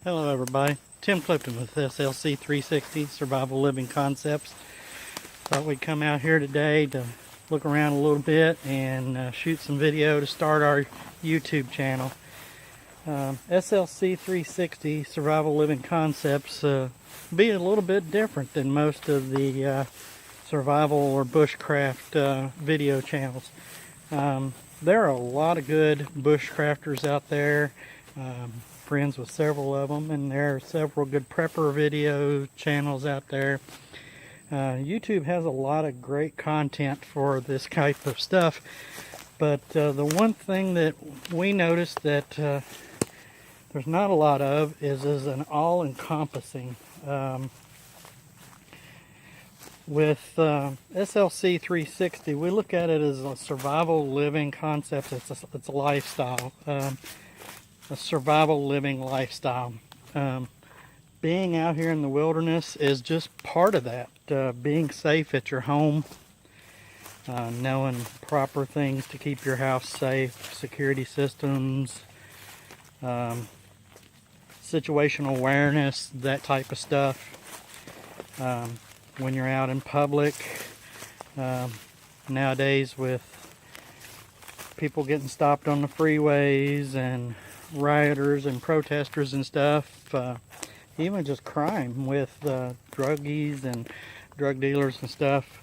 Hello everybody, Tim Clifton with SLC-360 Survival Living Concepts. Thought we'd come out here today to look around a little bit and shoot some video to start our YouTube channel. SLC-360 Survival Living Concepts be a little bit different than most of the survival or bushcraft video channels. There are a lot of good bushcrafters out there. Friends with several of them, and there are several good prepper video channels out there. YouTube has a lot of great content for this type of stuff, but the one thing that we noticed that there's not a lot of is an all-encompassing. With SLC-360, we look at it as a survival living concept. It's a lifestyle. A survival living lifestyle. Being out here in the wilderness is just part of that. Being safe at your home, knowing proper things to keep your house safe, security systems, situational awareness, that type of stuff. When you're out in public, nowadays with people getting stopped on the freeways and rioters and protesters and stuff, even just crime with druggies and drug dealers and stuff,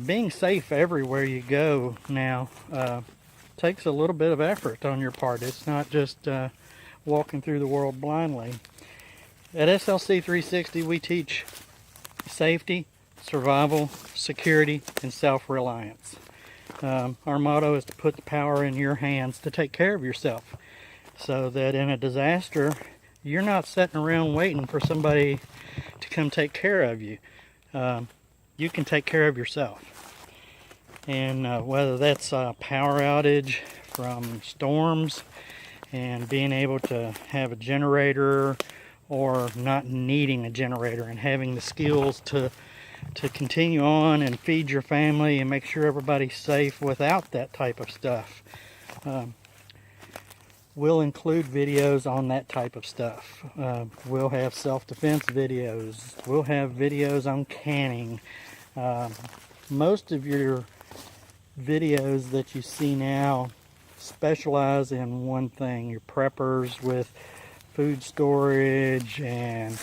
being safe everywhere you go now takes a little bit of effort on your part. It's not just walking through the world blindly. At SLC-360 we teach safety, survival, security, and self-reliance. Our motto is to put the power in your hands to take care of yourself, so that in a disaster, you're not sitting around waiting for somebody to come take care of you. You can take care of yourself. And whether that's a power outage from storms and being able to have a generator, or not needing a generator and having the skills to continue on and feed your family and make sure everybody's safe without that type of stuff. We'll include videos on that type of stuff. We'll have self-defense videos. We'll have videos on canning. Most of your videos that you see now specialize in one thing. Your preppers with food storage and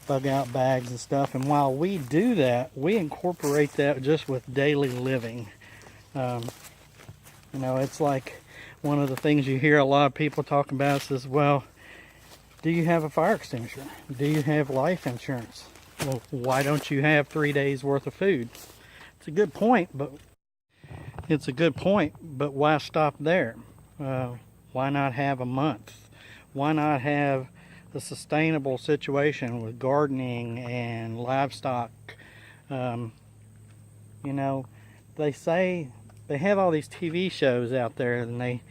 bug out bags and stuff. And while we do that, we incorporate that just with daily living. You know, it's like one of the things you hear a lot of people talk about is, well, do you have a fire extinguisher? Do you have life insurance? Well, why don't you have 3 days worth of food? It's a good point, but why stop there? Why not have a month? Why not have a sustainable situation with gardening and livestock? You know, they say they have all these TV shows out there, and they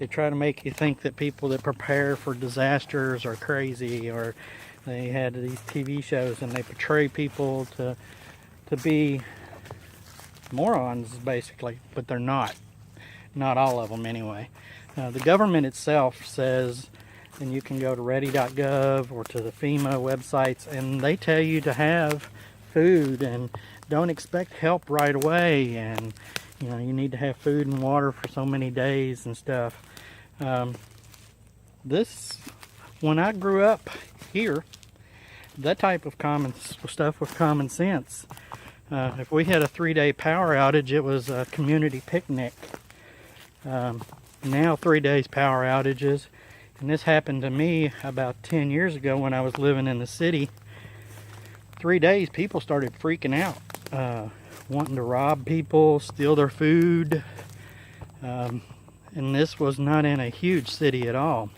try to make you think that people that prepare for disasters are crazy, or they had these TV shows and they portray people to be morons, basically, but they're not all of them anyway. The government itself says, and you can go to ready.gov or to the FEMA websites, and they tell you to have food and don't expect help right away, and you know, you need to have food and water for so many days and stuff. When I grew up here, that type of common stuff was common sense. If we had a 3-day power outage, it was a community picnic. Now 3 days power outages, and this happened to me about 10 years ago when I was living in the city. 3 days, people started freaking out, wanting to rob people, steal their food, and this was not in a huge city at all.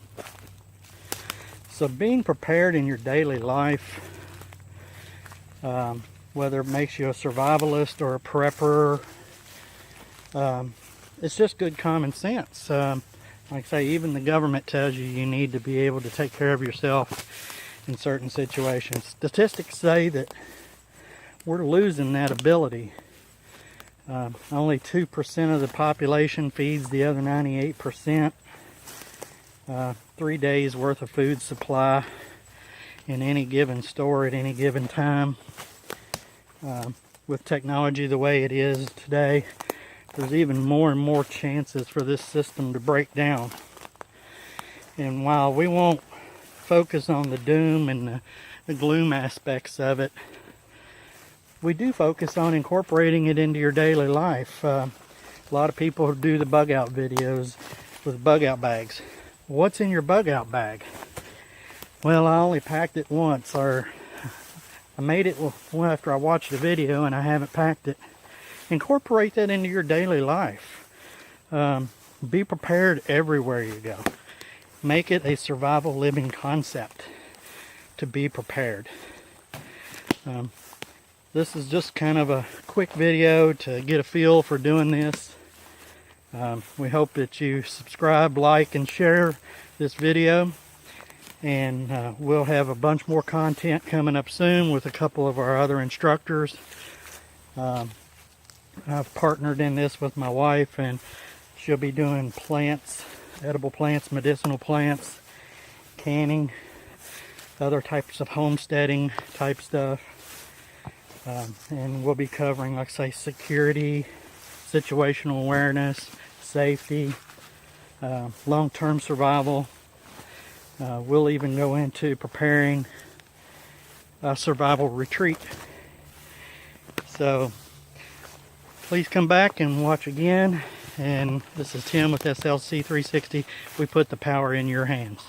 So being prepared in your daily life, whether it makes you a survivalist or a prepper, it's just good common sense. Like I say, even the government tells you need to be able to take care of yourself in certain situations. Statistics say that we're losing that ability. Only 2% of the population feeds the other 98%. 3 days worth of food supply. in any given store at any given time. With technology the way it is today, there's even more and more chances for this system to break down. And while we won't focus on the doom and the gloom aspects of it, we do focus on incorporating it into your daily life. A lot of people do the bug out videos with bug out bags. What's in your bug out bag? Well, I only packed it once, or I made it after I watched the video and I haven't packed it. Incorporate that into your daily life. Be prepared everywhere you go. Make it a survival living concept to be prepared. This is just kind of a quick video to get a feel for doing this. We hope that you subscribe, like, and share this video. And we'll have a bunch more content coming up soon with a couple of our other instructors. I've partnered in this with my wife, and she'll be doing plants, edible plants, medicinal plants, canning, other types of homesteading type stuff. And we'll be covering, like I say, security, situational awareness, safety, long-term survival. We'll even go into preparing a survival retreat. So please come back and watch again. And this is Tim with SLC-360. We put the power in your hands.